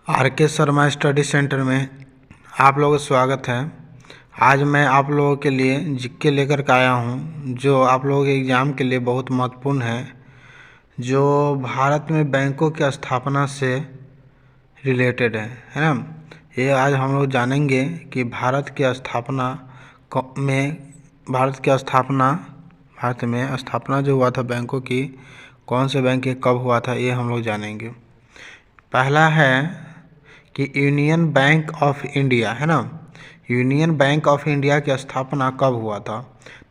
Are के Sharma study centre में आप लोगों का स्वागत है। आज मैं आप लोगों के लिए जीके लेकर के आया हूं, जो आप लोगों के एग्ज़ाम के लिए बहुत महत्वपूर्ण है, जो भारत में बैंकों की स्थापना से रिलेटेड है ना। ये आज हम लोग जानेंगे कि भारत में स्थापना जो हुआ था बैंकों की, कौन से बैंक के कब हुआ था, ये हम लोग जानेंगे। पहला है कि यूनियन बैंक ऑफ इंडिया है ना। यूनियन बैंक ऑफ इंडिया की स्थापना कब हुआ था?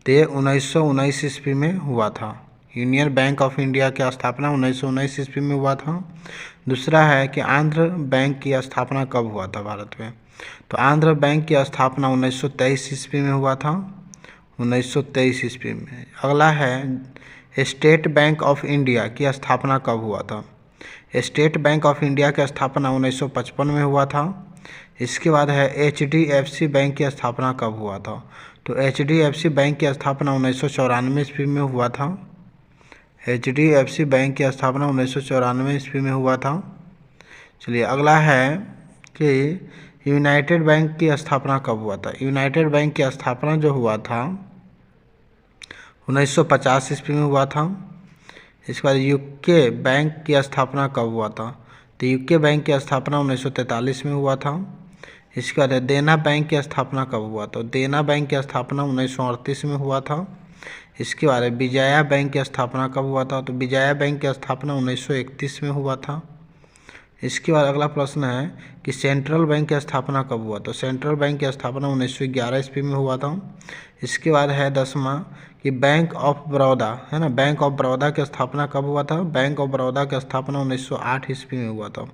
तो ये 1919 ईस्वी में हुआ था। यूनियन बैंक ऑफ इंडिया की स्थापना 1919 ईस्वी में हुआ था। दूसरा है कि आंध्र बैंक की स्थापना कब हुआ था भारत में? तो आंध्र बैंक की स्थापना 1923 ईस्वी में हुआ था, 1923 ईस्वी में। अगला है स्टेट बैंक ऑफ इंडिया की स्थापना कब हुआ था? स्टेट बैंक ऑफ इंडिया की स्थापना 1955 में हुआ था। इसके बाद है HDFC बैंक की स्थापना कब हुआ था? तो HDFC बैंक की स्थापना 1994 ईस्वी में हुआ था। HDFC बैंक की स्थापना 1994 ईस्वी में हुआ था। चलिए अगला है कि यूनाइटेड बैंक की स्थापना कब हुआ था? यूनाइटेड बैंक की स्थापना जो हुआ था 1950 ईस्वी में हुआ था। इसके बाद यूके बैंक की स्थापना कब हुआ था? तो यूके बैंक की स्थापना 1943 में हुआ था। इसके बाद देना बैंक की स्थापना कब हुआ? तो देना बैंक की स्थापना 1938 में हुआ था। इसके बाद विजया बैंक की स्थापना कब हुआ था? तो विजया बैंक की स्थापना 1931 में हुआ था। इसके बाद अगला प्रश्न है कि सेंट्रल बैंक की स्थापना कब हुआ? तो सेंट्रल बैंक की स्थापना 1911 ईस्वी में हुआ था। इसके बाद है 10वां कि बैंक ऑफ बड़ौदा है ना। बैंक ऑफ बड़ौदा की स्थापना कब हुआ था? बैंक ऑफ बड़ौदा की स्थापना 1908 ईस्वी में हुआ था।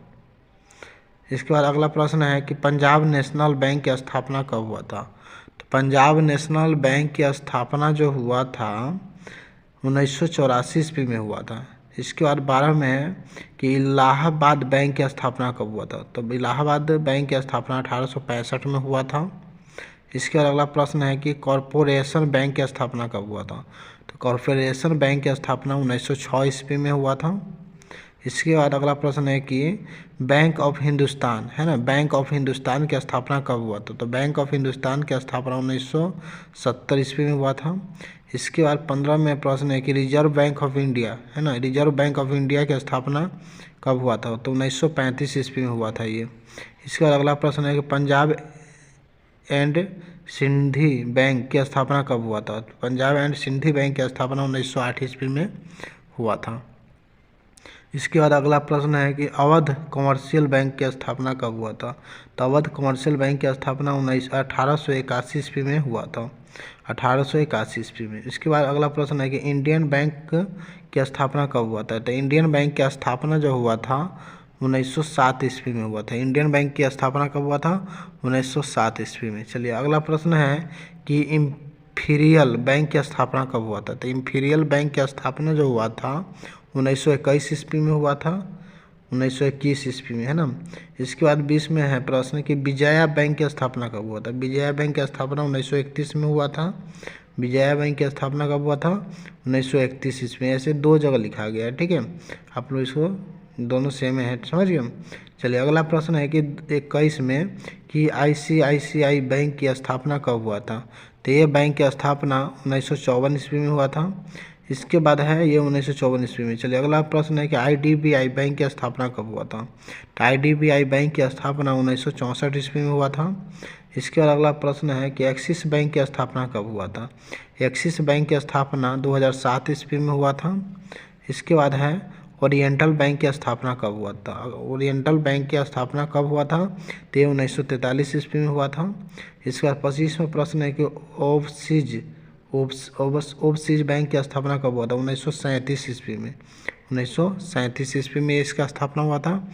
इसके बाद अगला प्रश्न है कि पंजाब नेशनल बैंक की स्थापना कब हुआ था? तो पंजाब नेशनल बैंक की स्थापना जो हुआ था 1984 ईस्वी में हुआ था। इसके बाद 12 में है कि इलाहाबाद बैंक की स्थापना कब हुआ था? तो इलाहाबाद बैंक की स्थापना 1865 में हुआ था। इसके बाद अगला प्रश्न है कि कॉरपोरेशन बैंक की स्थापना कब हुआ था? तो कॉरपोरेशन बैंक की स्थापना 1906 ईस्वी में हुआ था। इसके बाद अगला प्रश्न है कि बैंक ऑफ हिंदुस्तान है ना, बैंक ऑफ हिंदुस्तान की स्थापना कब हुआ था? तो बैंक ऑफ हिंदुस्तान की स्थापना 1970 ईस्वी में हुआ था। इसके बाद 15 में प्रश्न है कि रिजर्व बैंक ऑफ इंडिया है ना, रिजर्व बैंक ऑफ इंडिया की स्थापना कब हुआ था? तो 1935 ईस्वी में हुआ था ये। इसके बाद अगला प्रश्न है कि पंजाब एंड सिंधी बैंक की स्थापना कब हुआ था? पंजाब एंड सिंधी बैंक की स्थापना 1908 ईस्वी में हुआ था। इसके बाद अगला प्रश्न है कि अवध कमर्शियल बैंक की स्थापना कब हुआ था? तो अवध कमर्शियल बैंक की स्थापना 1881 ईस्वी में हुआ था, 1881 ईस्वी में। इसके बाद अगला प्रश्न है कि इंडियन बैंक की स्थापना कब हुआ था? तो इंडियन बैंक की स्थापना जो हुआ था 1907 ईस्वी में हुआ था। इंडियन बैंक की स्थापना कब हुआ था? 1907 ईस्वी में। चलिए अगला प्रश्न है कि इंपीरियल बैंक की स्थापना कब हुआ था? तो इंपीरियल बैंक की स्थापना जो हुआ था 1921 ईस्वी में हुआ था, 1921 ईस्वी में है ना। इसके बाद 20 में है प्रश्न कि विजया बैंक की स्थापना कब हुआ था? विजया बैंक की स्थापना 1931 में हुआ था। विजया बैंक की स्थापना कब हुआ था? 1931 ईस्वी में। ऐसे दो जगह लिखा गया है, ठीक है। आप लोग इसको दोनों सेम है, समझ गए। चलिए अगला प्रश्न है कि 21 में कि ICICI बैंक की स्थापना कब हुआ था? तो ये बैंक की स्थापना 1954 ईस्वी में हुआ था। इसके बाद है ये 1954 ईस्वी में। चलिए अगला प्रश्न है कि IDBI बैंक की स्थापना कब हुआ था? तो IDBI बैंक की स्थापना 1964 ईस्वी में हुआ था। इसके बाद अगला प्रश्न है कि एक्सिस बैंक की स्थापना कब हुआ था? एक्सिस बैंक की स्थापना 2007 ईस्वी में हुआ था। इसके बाद है ओरिएंटल बैंक की स्थापना कब हुआ था? ओरिएंटल बैंक की स्थापना कब हुआ था? तो 1943 ईस्वी में हुआ था। इसके बाद 25वां प्रश्न है कि ओवरसीज बैंक की स्थापना कब हुआ था? 1937 ईस्वी में, 1937 ईस्वी में इसका स्थापना हुआ था।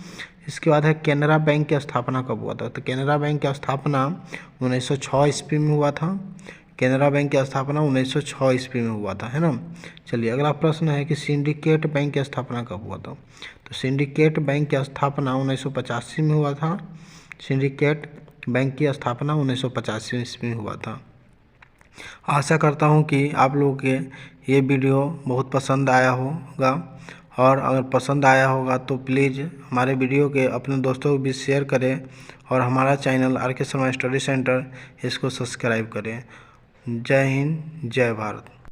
इसके बाद है केनरा बैंक की स्थापना कब हुआ था? तो केनरा बैंक की स्थापना 1906 ईस्वी में हुआ था। केनरा बैंक की स्थापना 1906 ईस्वी में हुआ था, है ना। चलिए अगला प्रश्न है कि सिंडिकेट बैंक की स्थापना कब हुआ था? तो सिंडिकेट बैंक की स्थापना 1985 में हुआ था। सिंडिकेट बैंक की स्थापना 1985 ईस्वी में हुआ था। आशा करता हूँ कि आप लोगों के ये वीडियो बहुत पसंद आया होगा और अगर पसंद आया होगा तो प्लीज़ हमारे वीडियो के अपने दोस्तों को भी शेयर करें और हमारा चैनल आर के शर्मा स्टडी सेंटर इसको सब्सक्राइब करें। जय हिंद, जय भारत।